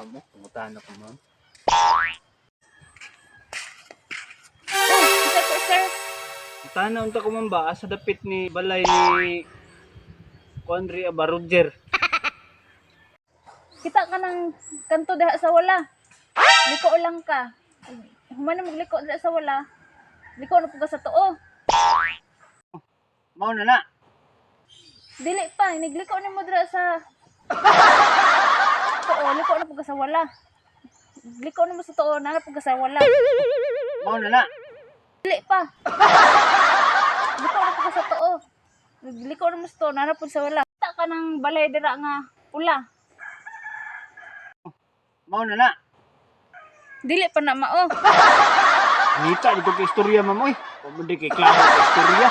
mo. Pungutan ako, ma'am. Oh, isa po, sir. Pungutan na unta ko, ma'am ba? Sa dapit ni balay ni Kuandri Aba Roger. Kita ka ng kanto diha sa wala. Liko lang ka. Humana magliko diha sa wala. Liko na po ka sa tuo. Mao na na. Dili pa, nigliko ni mo diha sa tuo. Liko na po ka sa wala. Liko na mo sa tuo, nana po ka sa wala. Mao na na. Dili pa. Liko na po ka sa tuo. Liko na mo sa tuo, nana po sa wala. Kita ka ng balay dira nga pula. Mao na na. Dili pa na mao. Nita dito kay istorya, ma'am. Oy, kung hindi kay klaro kay istorya.